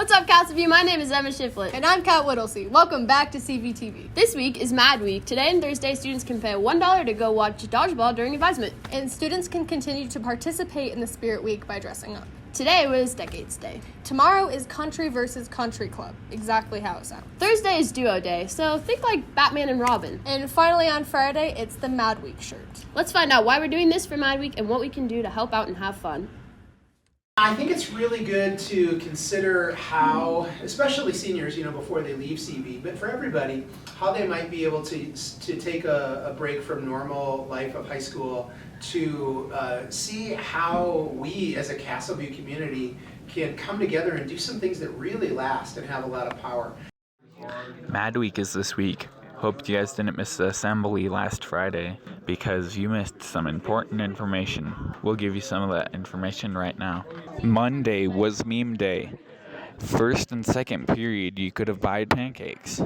What's up, Castle View? My name is Emma Shiflett. And I'm Kat Whittlesey. Welcome back to CVTV. This week is Mad Week. Today and Thursday, students can pay $1 to go watch dodgeball during advisement. And students can continue to participate in the Spirit Week by dressing up. Today was Decades Day. Tomorrow is Country versus Country Club. Exactly how it sounds. Thursday is Duo Day, so think like Batman and Robin. And finally on Friday, it's the Mad Week shirt. Let's find out why we're doing this for Mad Week and what we can do to help out and have fun. I think it's really good to consider how, especially seniors, before they leave CV, but for everybody, how they might be able to take a break from normal life of high school to see how we as a Castleview community can come together and do some things that really last and have a lot of power. Mad Week is this week. Hope you guys didn't miss the assembly last Friday because you missed some important information. We'll give you some of that information right now. Monday was meme day. First and second period you could have bought pancakes.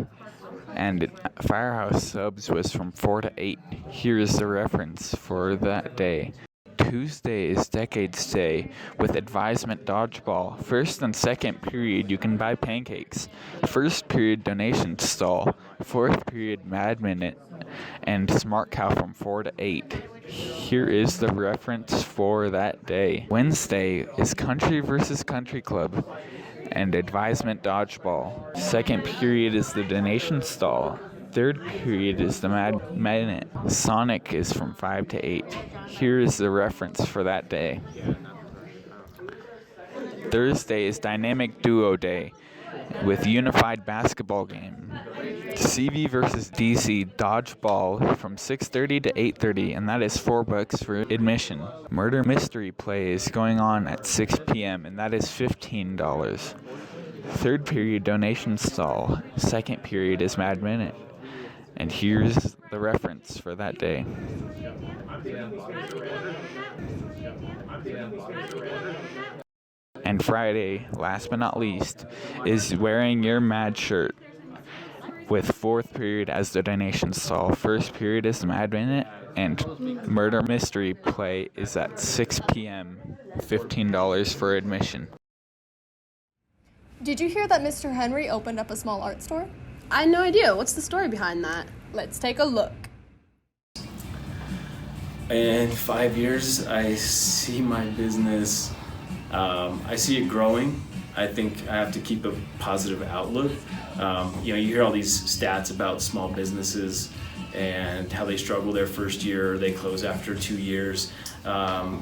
And Firehouse Subs was from 4 to 8. Here's the reference for that day. Tuesday is Decades Day with advisement dodgeball. First and second period you can buy pancakes. First period donation stall. Fourth period Mad Minute and Smart Cow from 4 to 8. Here is the reference for that day. Wednesday is Country versus Country Club and advisement dodgeball. Second period is the donation stall. Third period is the Mad Minute. Sonic is from 5 to 8. Here is the reference for that day. Thursday is Dynamic Duo Day with unified basketball game. CV versus DC dodgeball from 6:30 to 8:30, and that is $4 for admission. Murder Mystery Play is going on at 6 p.m., and that is $15. Third period donation stall. Second period is Mad Minute. And here's the reference for that day. And Friday, last but not least, is wearing your Mad shirt with fourth period as the donation stall. First period is the Mad Minute, and Murder Mystery Play is at 6 p.m., $15 for admission. Did you hear that Mr. Henry opened up a small art store? I had no idea. What's the story behind that? Let's take a look. In 5 years, I see my business, I see it growing. I think I have to keep a positive outlook. You hear all these stats about small businesses and how they struggle their first year, they close after 2 years.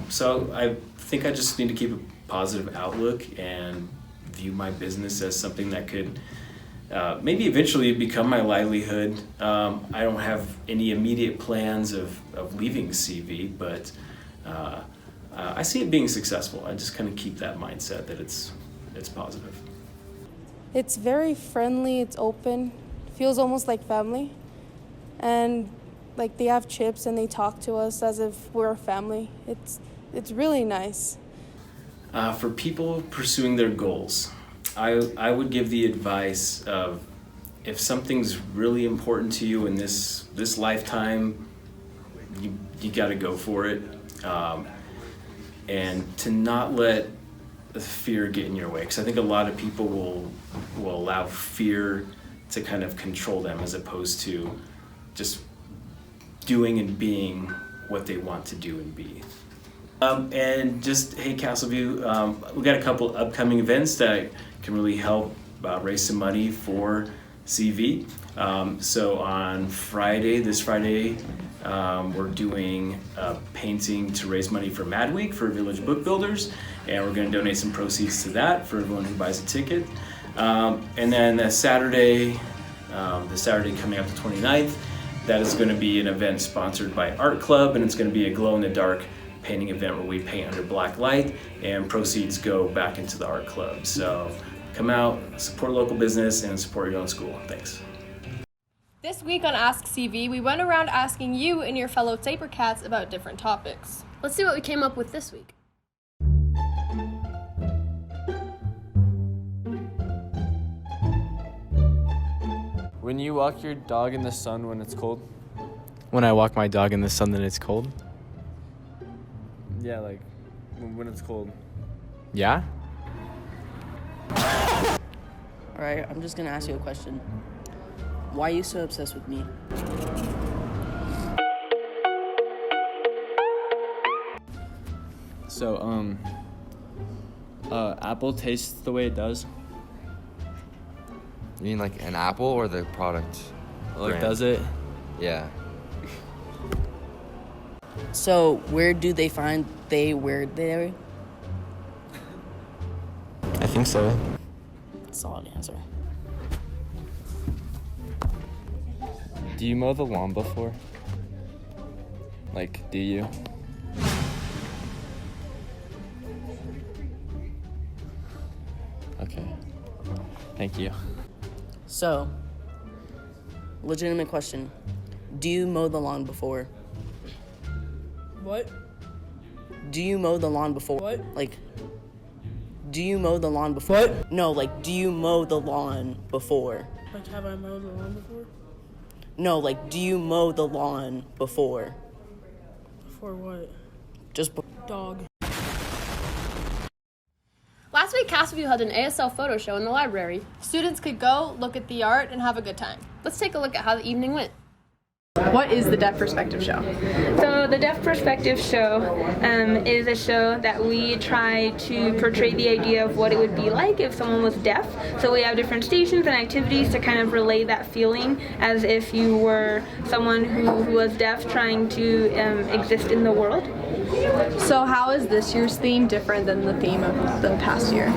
So I think I just need to keep a positive outlook and view my business as something that could maybe eventually become my livelihood. I don't have any immediate plans of leaving CV, but I see it being successful. I just kind of keep that mindset that it's positive. It's very friendly, it's open, feels almost like family. And like they have chips and they talk to us as if we're a family. It's really nice. For people pursuing their goals, I would give the advice of if something's really important to you in this lifetime, you got to go for it, and to not let the fear get in your way, because I think a lot of people will allow fear to kind of control them as opposed to just doing and being what they want to do and be. And just, hey, Castleview, we got a couple upcoming events that can really help raise some money for CV. So on this Friday, we're doing a painting to raise money for Mad Week for Village Book Builders, and we're going to donate some proceeds to that for everyone who buys a ticket. And then the Saturday coming up the 29th, that is going to be an event sponsored by Art Club, and it's going to be a glow-in-the-dark painting event where we paint under black light and proceeds go back into the art club. So come out, support local business, and support your own school. Thanks. This week on Ask CV, we went around asking you and your fellow Sabercats about different topics. Let's see what we came up with this week. When you walk your dog in the sun when it's cold? When I walk my dog in the sun, then it's cold? Yeah, like when it's cold. Yeah? Alright, I'm just gonna ask you a question. Why are you so obsessed with me? So, apple tastes the way it does. You mean like an apple or the product? Like, brand? does it? Yeah. So, where do they find where they? I think so. Solid answer. Do you mow the lawn before? Like, do you? Okay. Thank you. So, legitimate question. Do you mow the lawn before? What? Do you mow the lawn before? What? Like, do you mow the lawn before? What? No, like, do you mow the lawn before? Like, have I mowed the lawn before? No, like, do you mow the lawn before? Before what? Just Dog. Last week, Castleview held an ASL photo show in the library. Students could go, look at the art, and have a good time. Let's take a look at how the evening went. What is the Deaf Perspective Show? So the Deaf Perspective Show is a show that we try to portray the idea of what it would be like if someone was deaf. So we have different stations and activities to kind of relay that feeling as if you were someone who was deaf trying to exist in the world. So how is this year's theme different than the theme of the past year?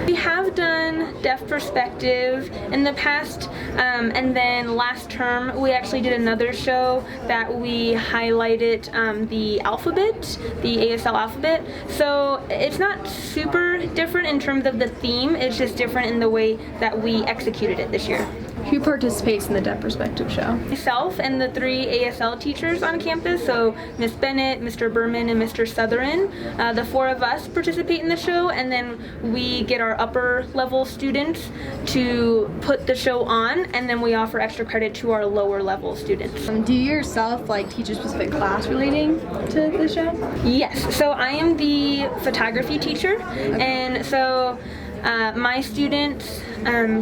We have done Deaf Perspective in the past, and then last term we actually did another show that we highlighted the alphabet, the ASL alphabet. So it's not super different in terms of the theme, it's just different in the way that we executed it this year. Who participates in the Deaf Perspective Show? Myself and the 3 ASL teachers on campus, so Miss Bennett, Mr. Berman, and Mr. Southern. The 4 of us participate in the show, and then we get our upper level students to put the show on, and then we offer extra credit to our lower level students. Do you yourself teach a specific class relating to the show? Yes, so I am the photography teacher, and so my students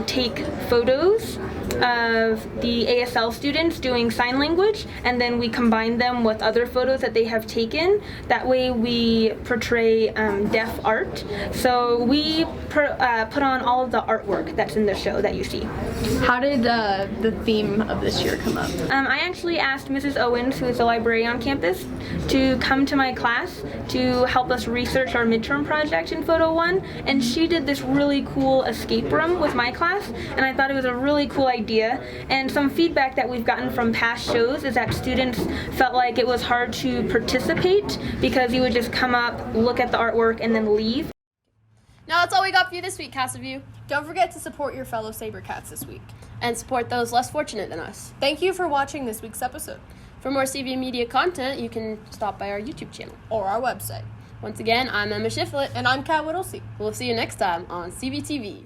take photos of the ASL students doing sign language, and then we combine them with other photos that they have taken. That way we portray deaf art. So we put on all of the artwork that's in the show that you see. How did the theme of this year come up? I actually asked Mrs. Owens, who is a librarian on campus, to come to my class to help us research our midterm project in Photo 1, and she did this really cool escape room with my class, and I thought it was a really cool idea. And some feedback that we've gotten from past shows is that students felt like it was hard to participate because you would just come up, look at the artwork, and then leave. Now that's all we got for you this week, Castleview. Don't forget to support your fellow Sabercats this week. And support those less fortunate than us. Thank you for watching this week's episode. For more CV Media content, you can stop by our YouTube channel. Or our website. Once again, I'm Emma Shiflett. And I'm Kat Whittlesey. We'll see you next time on CVTV.